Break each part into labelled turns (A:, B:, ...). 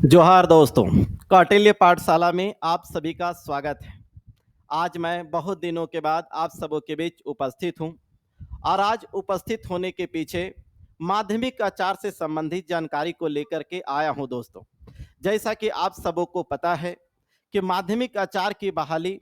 A: जोहार दोस्तों, कौटिल्य पाठशाला में आप सभी का स्वागत है। आज मैं बहुत दिनों के बाद आप सबों के बीच उपस्थित हूँ और आज उपस्थित होने के पीछे माध्यमिक आचार से संबंधित जानकारी को लेकर के आया हूँ दोस्तों। जैसा कि आप सबों को पता है कि माध्यमिक आचार की बहाली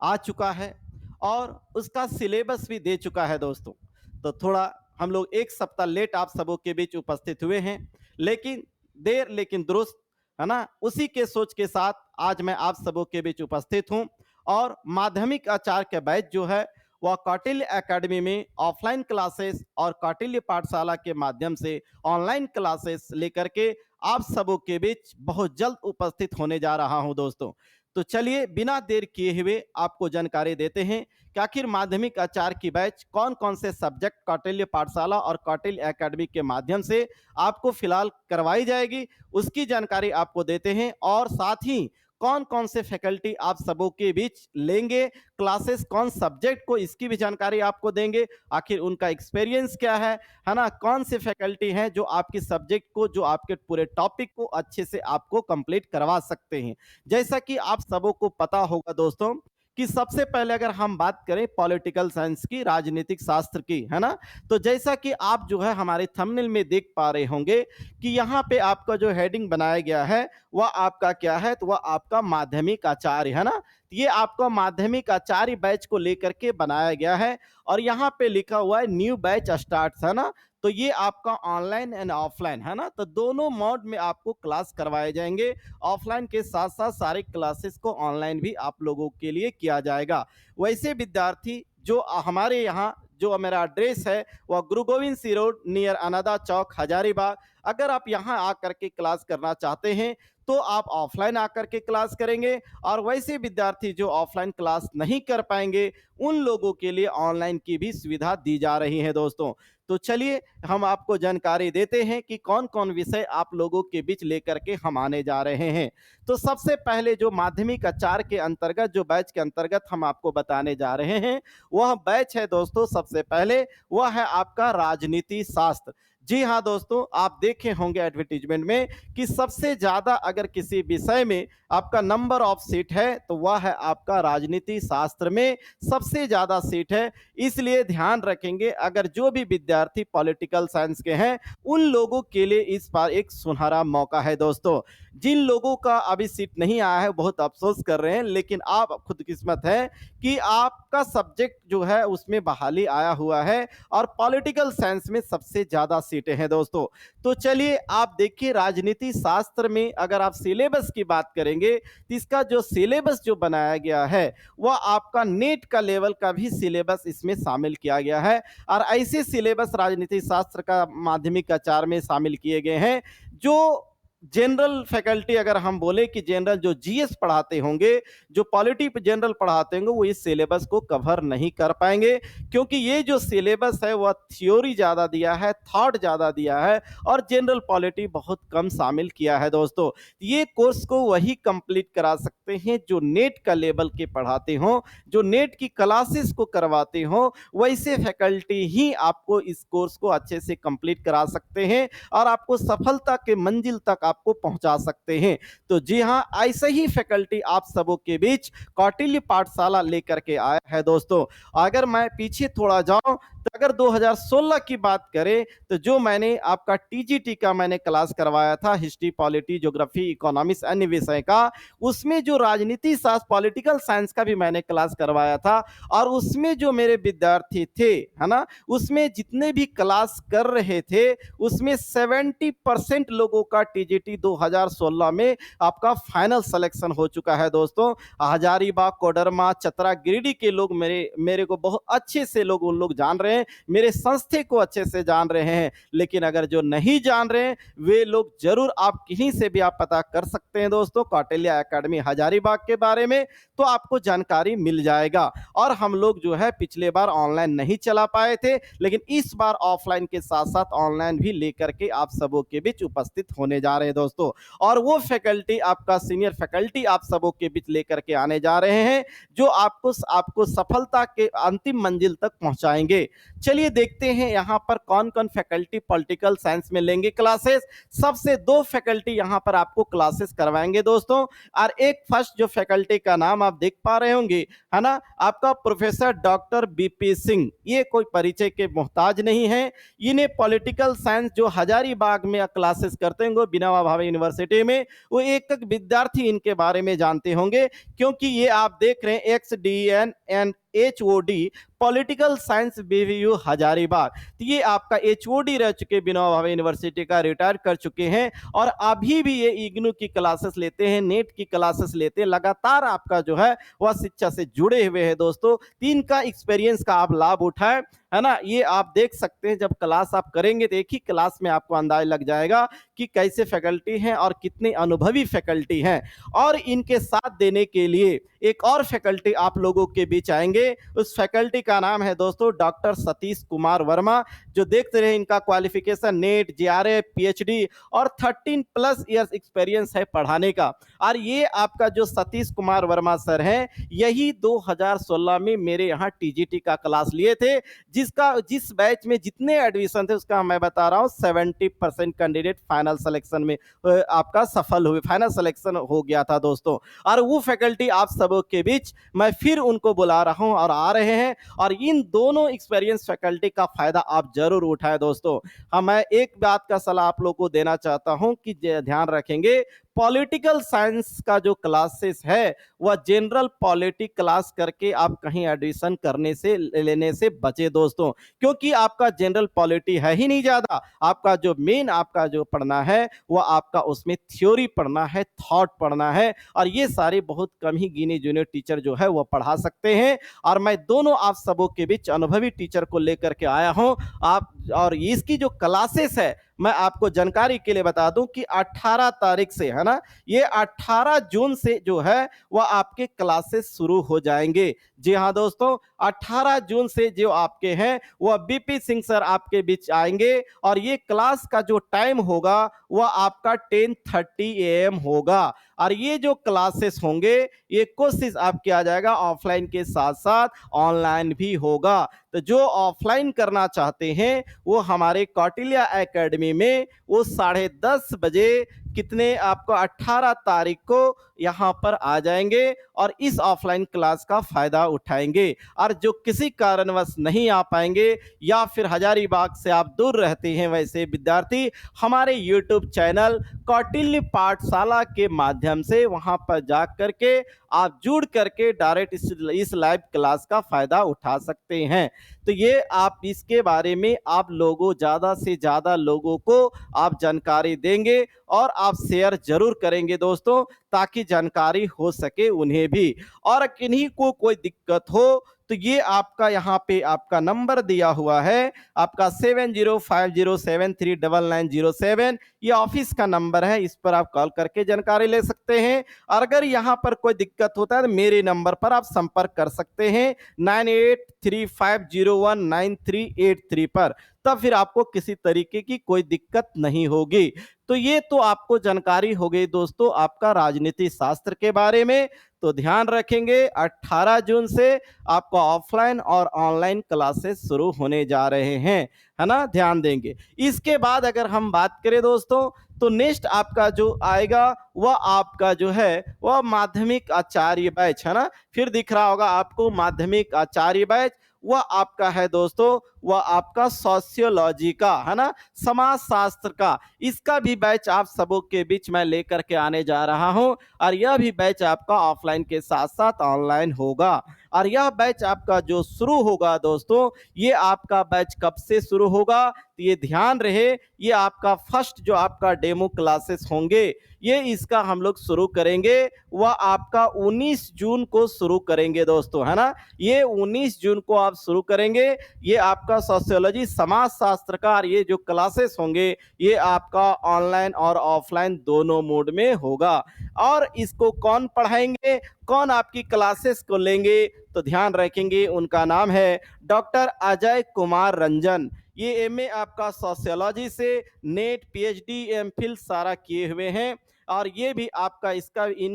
A: आ चुका है और उसका सिलेबस भी दे चुका है दोस्तों। तो थोड़ा हम लोग 1 सप्ताह लेट आप सबों के बीच उपस्थित हुए हैं, लेकिन देर लेकिन दुरुस्त, है ना? उसी के सोच के साथ आज मैं आप सबों के बीच उपस्थित हूँ और माध्यमिक आचार के बैच जो है, वह कौटिल्य अकेडमी में ऑफलाइन क्लासेस और कौटिल्य पाठशाला के माध्यम से ऑनलाइन क्लासेस लेकर के आप सबों के बीच बहुत जल्द उपस्थित होने जा रहा हूँ दोस्तों। तो चलिए बिना देर किए हुए आपको जानकारी देते हैं कि आखिर माध्यमिक आचार की बैच कौन-कौन से सब्जेक्ट कौटिल्य पाठशाला और कौटिल्य अकेडमी के माध्यम से आपको फिलहाल करवाई जाएगी, उसकी जानकारी आपको देते हैं और साथ ही कौन-कौन से फैकल्टी आप सबों के बीच लेंगे, क्लासेस कौन सब्जेक्ट को इसकी भी जानकारी आपको देंगे, आखिर उनका एक्सपीरियंस क्या है ना? कौन से फैकल्टी हैं जो आपके सब्जेक्ट को, जो आपके पूरे टॉपिक को अच्छे से आपको कंप्लीट करवा सकते हैं। जैसा कि आप सबों को पता होगा दोस्तों कि सबसे पहले अगर हम बात करें पॉलिटिकल साइंस की, राजनीतिक शास्त्र की, है ना? तो जैसा कि आप जो है हमारे थंबनेल में देख पा रहे होंगे कि यहाँ पे आपका जो हेडिंग बनाया गया है, वह आपका क्या है? तो वह आपका माध्यमिक आचार्य, है ना? ये आपका माध्यमिक आचार्य बैच को लेकर के बनाया गया है और यहाँ पे लिखा हुआ है न्यू बैच स्टार्ट्स, है ना? तो ये आपका ऑनलाइन एंड ऑफलाइन, है ना? तो दोनों मोड में आपको क्लास करवाए जाएँगे। ऑफलाइन के साथ-साथ सारे क्लासेस को ऑनलाइन भी आप लोगों के लिए किया जाएगा। वैसे विद्यार्थी जो हमारे यहाँ जो मेरा एड्रेस है, वह गुरु गोविंद सिंह रोड नियर अनादा चौक, हजारीबाग। अगर आप यहाँ आकर के क्लास करना चाहते हैं, तो आप ऑफलाइन आकर के क्लास करेंगे और वैसे विद्यार्थी जो ऑफलाइन क्लास नहीं कर पाएँगे, उन लोगों के लिए ऑनलाइन की भी सुविधा दी जा रही है दोस्तों। तो चलिए हम आपको जानकारी देते हैं कि कौन-कौन विषय आप लोगों के बीच लेकर के हम आने जा रहे हैं। तो सबसे पहले जो माध्यमिक आचार के अंतर्गत जो बैच के अंतर्गत हम आपको बताने जा रहे हैं, वह बैच है दोस्तों सबसे पहले, वह है आपका राजनीति शास्त्र। जी हाँ दोस्तों, आप देखे होंगे एडवर्टाइज़मेंट में कि सबसे ज़्यादा अगर किसी विषय में आपका नंबर ऑफ सीट है, तो वह है आपका राजनीति शास्त्र में सबसे ज़्यादा सीट है। इसलिए ध्यान रखेंगे अगर जो भी विद्यार्थी पॉलिटिकल साइंस के हैं, उन लोगों के लिए इस बार एक सुनहरा मौका है दोस्तों। जिन लोगों का अभी सीट नहीं आया है, बहुत अफ़सोस कर रहे हैं, लेकिन आप खुदकिस्मत हैं कि आपका सब्जेक्ट जो है उसमें बहाली आया हुआ है और पॉलिटिकल साइंस में सबसे ज़्यादा सीटें हैं दोस्तों। तो चलिए आप देखिए राजनीति शास्त्र में अगर आप सिलेबस की बात करेंगे, तो इसका जो सिलेबस जो बनाया गया है, वह आपका नेट का लेवल का भी सिलेबस इसमें शामिल किया गया है और ऐसे सिलेबस राजनीति शास्त्र का माध्यमिक आचार में शामिल किए गए हैं, जो जनरल फैकल्टी अगर हम बोले कि जनरल जो जीएस पढ़ाते होंगे, जो पॉलिटी जनरल पढ़ाते होंगे, वो इस सिलेबस को कवर नहीं कर पाएँगे क्योंकि ये जो सिलेबस है वह थ्योरी ज़्यादा दिया है, थॉट ज़्यादा दिया है और जनरल पॉलिटी बहुत कम शामिल किया है दोस्तों। ये कोर्स को वही कंप्लीट करा सकते हैं जो नेट का लेवल के पढ़ाते हों, जो नेट की क्लासेस को करवाते हों, वैसे फैकल्टी ही आपको इस कोर्स को अच्छे से कंप्लीट करा सकते हैं और आपको सफलता के मंजिल तक आपको पहुंचा सकते हैं। तो जी हाँ, ऐसे ही फैकल्टी आप सबों के बीच कौटिल्य पाठशाला लेकर के आया है दोस्तों। अगर मैं पीछे थोड़ा जाऊं तो अगर 2016 की बात करें तो जो मैंने आपका टीजीटी का मैंने क्लास करवाया था, हिस्ट्री, पॉलिटी, ज्योग्राफी, इकोनॉमिक्स अन्य विषय का, उसमें जो राजनीति शास्त्र पॉलिटिकल साइंस का भी मैंने क्लास करवाया था और उसमें जो मेरे विद्यार्थी थे, है ना, उसमें जितने भी क्लास कर रहे थे उसमें 70% लोगों का टीजीटी 2016 में आपका फाइनल सिलेक्शन हो चुका है दोस्तों। हजारीबाग, कोडरमा, चतरा, गिरिडीह के लोग मेरे मेरे को बहुत अच्छे से लोग उन लोग जान रहे हैं, मेरे संस्थे को अच्छे से जान रहे हैं। लेकिन अगर जो नहीं जान रहे हैं वे लोग जरूर आप कहीं से भी आप पता कर सकते हैं दोस्तों कौटिल्य एकेडमी हजारीबाग के बारे में, तो आपको जानकारी मिल जाएगा। और हम लोग जो है पिछले बार ऑनलाइन नहीं चला पाए थे, लेकिन इस बार ऑफलाइन के साथ साथ ऑनलाइन भी लेकर के आप सबों के बीच उपस्थित होने जा रहे हैं दोस्तों। और वो फैकल्टी आपका सीनियर फैकल्टी आप सबों के बीच लेकर के आने जा रहे हैं, जो आपको आपको सफलता के अंतिम मंजिल तक पहुंचाएंगे। चलिए देखते हैं यहाँ पर कौन कौन फैकल्टी पॉलिटिकल साइंस में लेंगे क्लासेस। सबसे दो फैकल्टी यहाँ पर आपको क्लासेस करवाएंगे दोस्तों। और एक फर्स्ट जो फैकल्टी का नाम आप देख पा रहे होंगे, है ना, आपका प्रोफेसर डॉक्टर बीपी सिंह। ये कोई परिचय के मोहताज नहीं है। इन्हें पॉलिटिकल साइंस जो हजारीबाग में क्लासेस करते होंगे विनोबा भावे यूनिवर्सिटी में, वो एक एक विद्यार्थी इनके बारे में जानते होंगे, क्योंकि ये आप देख रहे हैं XDN and HOD political science BVU Hazaribagh. तो ये आपका HOD रह चुके, विनोबा भावे यूनिवर्सिटी का रिटायर कर चुके हैं, और अभी भी ये इग्नू की क्लासेस लेते हैं, नेट की क्लासेस लेते हैं, लगातार आपका जो है वह शिक्षा से जुड़े हुए हैं दोस्तों। तीन का एक्सपीरियंस का आप लाभ उठाएं, है ना। ये आप देख सकते हैं, जब क्लास आप करेंगे तो एक ही क्लास में आपको अंदाज लग जाएगा कि कैसे फैकल्टी हैं और कितने अनुभवी फैकल्टी हैं। और इनके साथ देने के लिए एक और फैकल्टी आप लोगों के बीच आएंगे। उस फैकल्टी का नाम है दोस्तों डॉक्टर सतीश कुमार वर्मा, जो देखते रहे इनका क्वालिफिकेशन नेट, JRF, PhD और 13+ ईयर्स एक्सपीरियंस है पढ़ाने का। और ये आपका जो सतीश कुमार वर्मा सर हैं, यही 2016 में मेरे यहाँ TGT का क्लास लिए थे, जिस बैच में जितने एडमिशन थे उसका मैं बता रहा हूँ 70% कैंडिडेट फाइनल सिलेक्शन में आपका सफल हुए, फाइनल सिलेक्शन हो गया था दोस्तों। और वो फैकल्टी आप सबों के बीच मैं फिर उनको बुला रहा हूँ और आ रहे हैं, और इन दोनों एक्सपीरियंस फैकल्टी का फायदा आप जरूर उठाएं दोस्तों। हाँ, मैं एक बात का सलाह आप लोगों को देना चाहता हूँ कि ध्यान रखेंगे, पॉलिटिकल साइंस का जो क्लासेस है वह जनरल पॉलिटी क्लास करके आप कहीं एडमिशन करने से लेने से बचे दोस्तों, क्योंकि आपका जनरल पॉलिटी है ही नहीं ज्यादा। आपका जो मेन आपका जो पढ़ना है वह आपका उसमें थ्योरी पढ़ना है, थॉट पढ़ना है, और ये सारे बहुत कम ही गिने जूनियर टीचर जो है वह पढ़ा सकते हैं। और मैं दोनों आप सबों के बीच अनुभवी टीचर को लेकर के आया हूं आप। और इसकी जो क्लासेस है मैं आपको जानकारी के लिए बता दूं कि 18 तारीख से, है ना, ये 18 जून से जो है वह आपके क्लासेस शुरू हो जाएंगे। जी हाँ दोस्तों, 18 जून से जो आपके हैं वह बीपी सिंह सर आपके बीच आएंगे, और ये क्लास का जो टाइम होगा वह आपका 10:30 AM होगा। और ये जो क्लासेस होंगे ये कोशिश आप किया जाएगा ऑफलाइन के साथ साथ ऑनलाइन भी होगा। तो जो ऑफलाइन करना चाहते हैं वो हमारे कौटिल्य एकेडमी में वो 10:30 बजे कितने आपको 18 तारीख को यहाँ पर आ जाएंगे और इस ऑफलाइन क्लास का फायदा उठाएंगे। और जो किसी कारणवश नहीं आ पाएंगे या फिर हजारीबाग से आप दूर रहते हैं वैसे विद्यार्थी, हमारे YouTube चैनल कौटिल्य पाठशाला के माध्यम से वहां पर जा करके आप जुड़ करके डायरेक्ट इस लाइव क्लास का फायदा उठा सकते हैं। तो ये आप इसके बारे में आप लोगों ज़्यादा से ज़्यादा लोगों को आप जानकारी देंगे और आप शेयर जरूर करेंगे दोस्तों, ताकि जानकारी हो सके उन्हें भी। और किन्हीं को कोई दिक्कत हो तो ये आपका यहाँ पे आपका नंबर दिया हुआ है, आपका 7050739907, ये ऑफिस का नंबर है, इस पर आप कॉल करके जानकारी ले सकते हैं। और अगर यहाँ पर कोई दिक्कत होता है तो मेरे नंबर पर आप संपर्क कर सकते हैं 9835019383 पर, तब फिर आपको किसी तरीके की कोई दिक्कत नहीं होगी। तो ये तो आपको जानकारी हो गई दोस्तों आपका राजनीति शास्त्र के बारे में। तो ध्यान रखेंगे 18 जून से आपका ऑफलाइन और ऑनलाइन क्लासेस शुरू होने जा रहे हैं, है ना, ध्यान देंगे। इसके बाद अगर हम बात करें दोस्तों तो नेक्स्ट आपका जो आएगा वह आपका जो है वह माध्यमिक आचार्य बैच, है ना, फिर दिख रहा होगा आपको माध्यमिक आचार्य बैच। वह आपका है दोस्तों, वह आपका सोशियोलॉजी का, है ना, समाज शास्त्र का, इसका भी बैच आप सबों के बीच में लेकर के आने जा रहा हूं। और यह भी बैच आपका ऑफलाइन के साथ साथ ऑनलाइन होगा। और यह बैच आपका जो शुरू होगा दोस्तों, ये आपका बैच कब से शुरू होगा तो ये ध्यान रहे, ये आपका फर्स्ट जो आपका डेमो क्लासेस होंगे ये इसका हम लोग शुरू करेंगे, वह आपका 19 जून को शुरू करेंगे दोस्तों, है ना। ये 19 जून को आप शुरू करेंगे। ये आपका सोशियोलॉजी समाज शास्त्र का और ये जो क्लासेस होंगे ये आपका ऑनलाइन और ऑफलाइन दोनों मोड में होगा। और इसको कौन पढ़ाएंगे, कौन आपकी क्लासेस को लेंगे, तो ध्यान रखेंगे उनका नाम है डॉक्टर अजय कुमार रंजन। ये एमए आपका सोशियोलॉजी से, नेट, पीएचडी, एमफिल सारा किए हुए हैं और ये भी आपका इस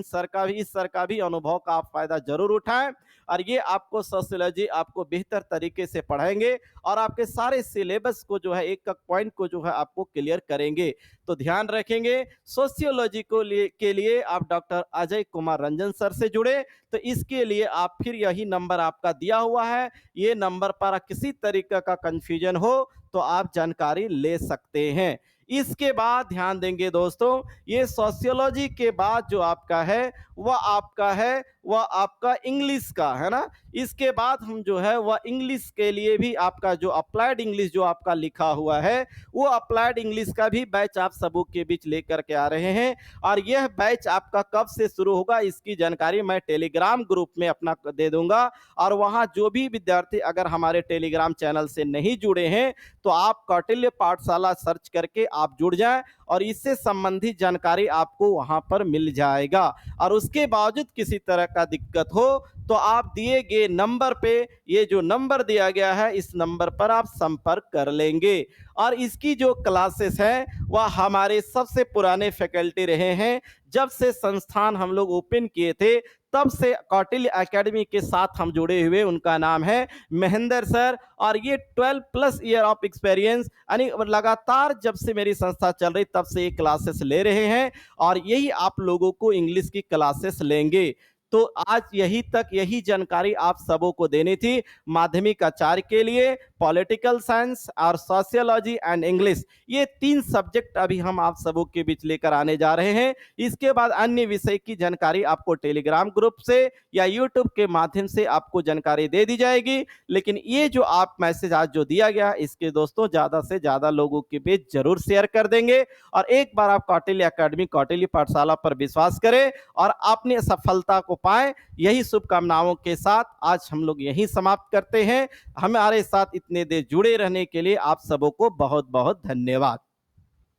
A: सर का भी अनुभव का आप फ़ायदा ज़रूर उठाएँ और ये आपको सोशियोलॉजी आपको बेहतर तरीके से पढ़ाएँगे और आपके सारे सिलेबस को जो है एक-एक पॉइंट को जो है आपको क्लियर करेंगे। तो ध्यान रखेंगे सोशियोलॉजी के लिए आप डॉक्टर अजय कुमार रंजन सर से जुड़े, तो इसके लिए आप फिर यही नंबर आपका दिया हुआ है, ये नंबर पर किसी तरीके का कन्फ्यूजन हो तो आप जानकारी ले सकते हैं। इसके बाद ध्यान देंगे दोस्तों, ये सोशियोलॉजी के बाद जो आपका है, वह आपका इंग्लिश का, है ना? इसके बाद हम जो है वह इंग्लिश के लिए भी आपका जो अप्लाइड इंग्लिश जो आपका लिखा हुआ है, वो अप्लाइड इंग्लिश का भी बैच आप सबों के बीच लेकर के आ रहे हैं और यह बैच आपका कब से शुरू होगा इसकी जानकारी मैं टेलीग्राम ग्रुप में अपना दे दूंगा और वहां जो भी विद्यार्थी अगर हमारे टेलीग्राम चैनल से नहीं जुड़े हैं तो आप कौटिल्य पाठशाला सर्च करके आप जुड़ जाएं और इससे संबंधित जानकारी आपको वहां पर मिल जाएगा और उसके बावजूद किसी तरह का दिक्कत हो तो आप दिए गए नंबर पे, ये जो नंबर दिया गया है इस नंबर पर आप संपर्क कर लेंगे और इसकी जो क्लासेस हैं वह हमारे सबसे पुराने फैकल्टी रहे हैं। जब से संस्थान हम लोग ओपन किए थे तब से कौटिल्य एकेडमी के साथ हम जुड़े हुए, उनका नाम है महेंद्र सर और ये 12 प्लस ईयर ऑफ एक्सपीरियंस यानी लगातार जब से मेरी संस्था चल रही तब से ये क्लासेस ले रहे हैं और यही आप लोगों को इंग्लिश की क्लासेस लेंगे। तो आज यही जानकारी आप सबों को देनी थी। माध्यमिक आचार्य के लिए पॉलिटिकल साइंस और सोशियोलॉजी एंड इंग्लिश, ये 3 सब्जेक्ट अभी हम आप सबों के बीच लेकर आने जा रहे हैं। इसके बाद अन्य विषय की जानकारी आपको टेलीग्राम ग्रुप से या यूट्यूब के माध्यम से आपको जानकारी दे दी जाएगी। लेकिन ये जो आप मैसेज आज जो दिया गया इसके दोस्तों ज़्यादा से ज़्यादा लोगों के बीच जरूर शेयर कर देंगे और एक बार आप कौटिल्य एकेडमी कौटिल्य पाठशाला पर विश्वास करें और अपनी सफलता को पाएं। यही शुभकामनाओं के साथ आज हम लोग यहीं समाप्त करते हैं। हमारे साथ इतने देर जुड़े रहने के लिए आप सबों को बहुत बहुत धन्यवाद।